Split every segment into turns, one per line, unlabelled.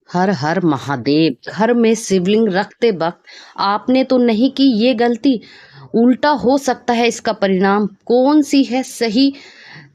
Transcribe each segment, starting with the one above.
हर हर महादेव। घर में शिवलिंग रखते वक्त आपने तो नहीं की ये गलती। उल्टा हो सकता है इसका परिणाम। कौन सी है सही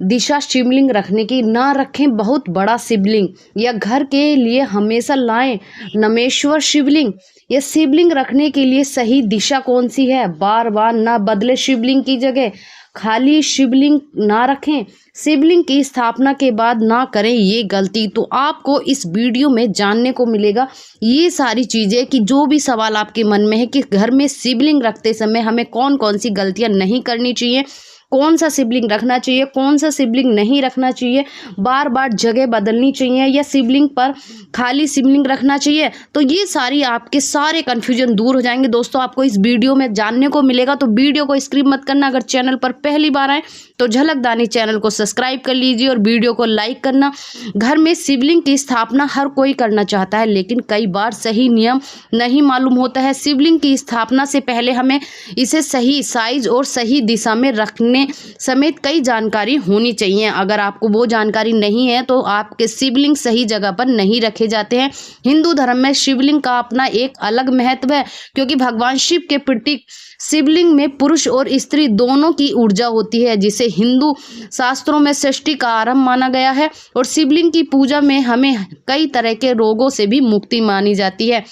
दिशा शिवलिंग रखने की? ना रखें बहुत बड़ा शिवलिंग, या घर के लिए हमेशा लाएं नमेश्वर शिवलिंग। या शिवलिंग रखने के लिए सही दिशा कौन सी है? बार बार ना बदले शिवलिंग की जगह, खाली शिवलिंग ना रखें, शिवलिंग की स्थापना के बाद ना करें ये गलती। तो आपको इस वीडियो में जानने को मिलेगा ये सारी चीज़ें कि जो भी सवाल आपके मन में है कि घर में शिवलिंग रखते समय हमें कौन कौन सी गलतियां नहीं करनी चाहिए, कौन सा शिवलिंग रखना चाहिए, कौन सा शिवलिंग नहीं रखना चाहिए, बार बार जगह बदलनी चाहिए या शिवलिंग पर खाली शिवलिंग रखना चाहिए। तो ये सारी आपके सारे कन्फ्यूजन दूर हो जाएंगे दोस्तों। आपको इस वीडियो में जानने को मिलेगा, तो वीडियो को स्किप मत करना। अगर चैनल पर पहली बार आए तो झलकदानी चैनल को सब्सक्राइब कर लीजिए और वीडियो को लाइक करना। घर में शिवलिंग की स्थापना हर कोई करना चाहता है, लेकिन कई बार सही नियम नहीं मालूम होता है। शिवलिंग की स्थापना से पहले हमें इसे सही साइज और सही दिशा में रखने समेत कई जानकारी होनी चाहिए। अगर आपको वो जानकारी नहीं है तो आपके शिवलिंग सही जगह पर नहीं रखे जाते हैं। हिंदू धर्म में शिवलिंग का अपना एक अलग महत्व है, क्योंकि भगवान शिव के प्रतीक शिवलिंग में पुरुष और स्त्री दोनों की ऊर्जा होती है, जिसे हिंदू शास्त्रों में सृष्टि का आरंभ माना गया है। और शिवलिंग की पूजा में हमें कई तरह के रोगों से भी मुक्ति मानी जाती है।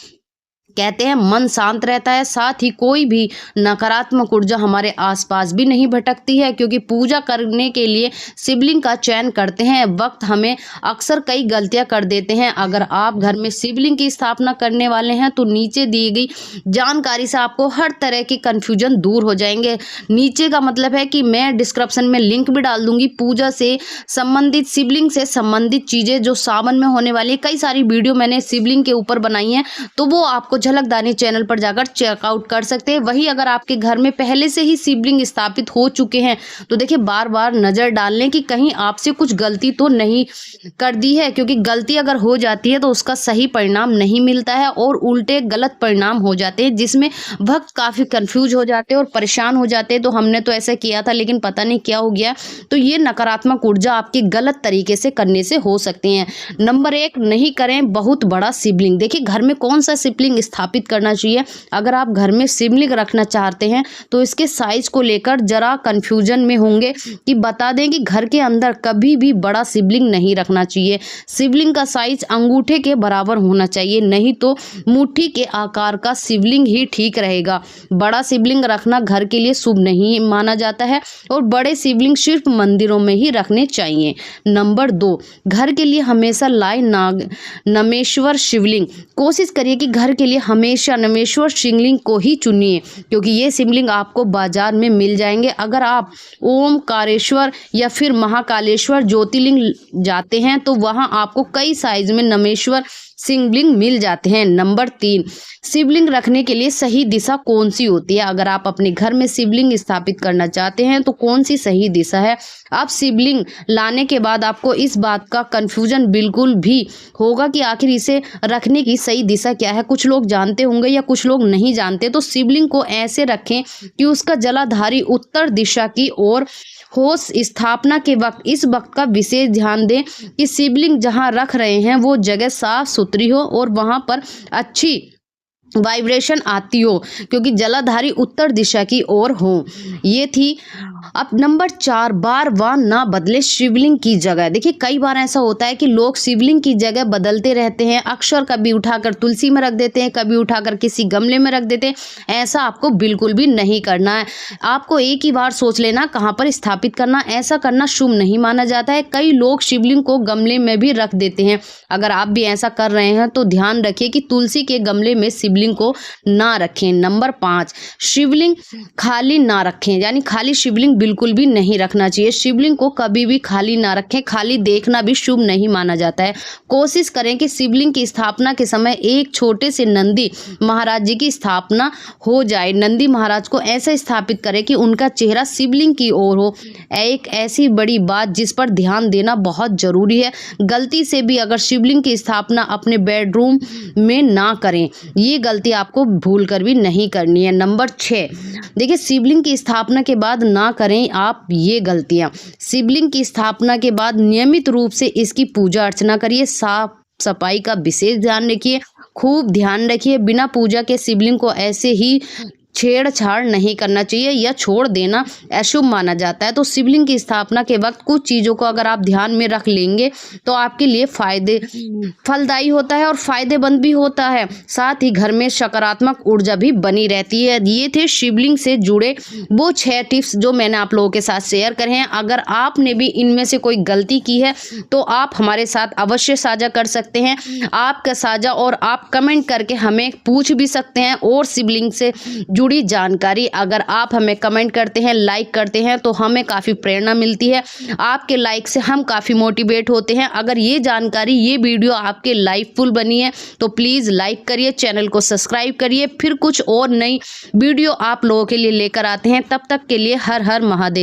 कहते हैं मन शांत रहता है, साथ ही कोई भी नकारात्मक ऊर्जा हमारे आसपास भी नहीं भटकती है। क्योंकि पूजा करने के लिए शिवलिंग का चयन करते हैं वक्त हमें अक्सर कई गलतियां कर देते हैं। अगर आप घर में शिवलिंग की स्थापना करने वाले हैं तो नीचे दी गई जानकारी से आपको हर तरह के कन्फ्यूजन दूर हो जाएंगे। नीचे का मतलब है कि मैं डिस्क्रिप्शन में लिंक भी डाल दूंगी पूजा से संबंधित, शिवलिंग से संबंधित चीज़ें जो सावन में होने वाली कई सारी वीडियो मैंने शिवलिंग के ऊपर बनाई हैं, तो वो आपको झलकदानी चैनल पर जाकर चेकआउट कर सकते हैं। वही अगर आपके घर में पहले से ही शिवलिंग स्थापित हो चुके हैं तो देखिए बार बार नजर डाल लें कि कहीं आपसे कुछ गलती तो नहीं कर दी है, क्योंकि गलती अगर हो जाती है तो उसका सही परिणाम नहीं मिलता है और उल्टे गलत परिणाम हो जाते हैं, जिसमें भक्त काफी कंफ्यूज हो जाते हैं और परेशान हो जाते हैं। तो हमने तो ऐसा किया था लेकिन पता नहीं क्या हो गया। तो ये नकारात्मक ऊर्जा आपकी गलत तरीके से करने से हो सकती है। नंबर 1, नहीं करें बहुत बड़ा शिवलिंग। देखिए घर में कौन सा शिवलिंग स्थापित करना चाहिए। अगर आप घर में शिवलिंग रखना चाहते हैं तो इसके साइज को लेकर जरा कंफ्यूजन में होंगे कि बता दें कि घर के अंदर कभी भी बड़ा शिवलिंग नहीं रखना चाहिए। शिवलिंग का साइज अंगूठे के बराबर होना चाहिए, नहीं तो मुट्ठी के आकार का शिवलिंग ही ठीक रहेगा। बड़ा शिवलिंग रखना घर के लिए शुभ नहीं माना जाता है और बड़े शिवलिंग सिर्फ मंदिरों में ही रखने चाहिए। नंबर 2, घर के लिए हमेशा लाए नमेश्वर शिवलिंग। कोशिश करिए कि घर के लिए हमेशा नमेश्वर शिवलिंग को ही चुनिए, क्योंकि ये शिवलिंग आपको बाजार में मिल जाएंगे। अगर आप ओमकारेश्वर या फिर महाकालेश्वर ज्योतिर्लिंग जाते हैं तो वहां आपको कई साइज में नमेश्वर शिवलिंग मिल जाते हैं। नंबर 3, शिवलिंग रखने के लिए सही दिशा कौन सी होती है? अगर आप अपने घर में शिवलिंग स्थापित करना चाहते हैं तो कौन सी सही दिशा है? आप शिवलिंग लाने के बाद आपको इस बात का कंफ्यूजन बिल्कुल भी होगा कि आखिर इसे रखने की सही दिशा क्या है। कुछ लोग जानते होंगे या कुछ लोग नहीं जानते। तो शिवलिंग को ऐसे रखें कि उसका जलाधारी उत्तर दिशा की ओर हो। स्थापना के वक्त इस वक्त का विशेष ध्यान दें कि शिवलिंग जहां रख रहे हैं वो जगह साफ सुथरी हो और वहां पर अच्छी वाइब्रेशन आती हो, क्योंकि जलाधारी उत्तर दिशा की ओर हो। ये थी। अब नंबर 4, बार बार ना बदले शिवलिंग की जगह। देखिए कई बार ऐसा होता है कि लोग शिवलिंग की जगह बदलते रहते हैं। अक्सर कभी उठाकर तुलसी में रख देते हैं, कभी उठाकर किसी गमले में रख देते हैं। ऐसा आपको बिल्कुल भी नहीं करना है। आपको एक ही बार सोच लेना कहाँ पर स्थापित करना। ऐसा करना शुभ नहीं माना जाता है। कई लोग शिवलिंग को गमले में भी रख देते हैं। अगर आप भी ऐसा कर रहे हैं तो ध्यान रखिए कि तुलसी के गमले में शिवलिंग को ना रखें। नंबर 5, शिवलिंग खाली ना रखें, यानी खाली शिवलिंग बिल्कुल भी नहीं रखना चाहिए। शिवलिंग को कभी भी खाली ना रखें। खाली देखना भी शुभ नहीं माना जाता है। कोशिश करें कि शिवलिंग की स्थापना के समय एक छोटे से नंदी महाराज जी की स्थापना हो जाए। नंदी महाराज को ऐसा स्थापित करें कि उनका चेहरा शिवलिंग की ओर हो। एक ऐसी बड़ी बात जिस पर ध्यान देना बहुत जरूरी है, गलती से भी अगर शिवलिंग की स्थापना अपने बेडरूम में ना करें। ये गलती आपको भूल कर भी नहीं करनी है। नंबर 6, देखिए शिवलिंग की स्थापना के बाद ना करें आप ये गलतियां। शिवलिंग की स्थापना के बाद नियमित रूप से इसकी पूजा अर्चना करिए। साफ सफाई का विशेष ध्यान रखिए, खूब ध्यान रखिए। बिना पूजा के शिवलिंग को ऐसे ही छेड़छाड़ नहीं करना चाहिए या छोड़ देना अशुभ माना जाता है। तो शिवलिंग की स्थापना के वक्त कुछ चीज़ों को अगर आप ध्यान में रख लेंगे तो आपके लिए फलदायी होता है और फायदेमंद भी होता है। साथ ही घर में सकारात्मक ऊर्जा भी बनी रहती है। ये थे शिवलिंग से जुड़े वो 6 टिप्स जो मैंने आप लोगों के साथ शेयर करे हैं। अगर आपने भी इनमें से कोई गलती की है तो आप हमारे साथ अवश्य साझा कर सकते हैं। आपका साझा और आप कमेंट करके हमें पूछ भी सकते हैं। और शिवलिंग से जुड़ी जानकारी अगर आप हमें कमेंट करते हैं, लाइक करते हैं तो हमें काफ़ी प्रेरणा मिलती है। आपके लाइक से हम काफ़ी मोटिवेट होते हैं। अगर ये जानकारी, ये वीडियो आपके लाइफफुल बनी है तो प्लीज़ लाइक करिए, चैनल को सब्सक्राइब करिए। फिर कुछ और नई वीडियो आप लोगों के लिए लेकर आते हैं। तब तक के लिए हर हर महादेव।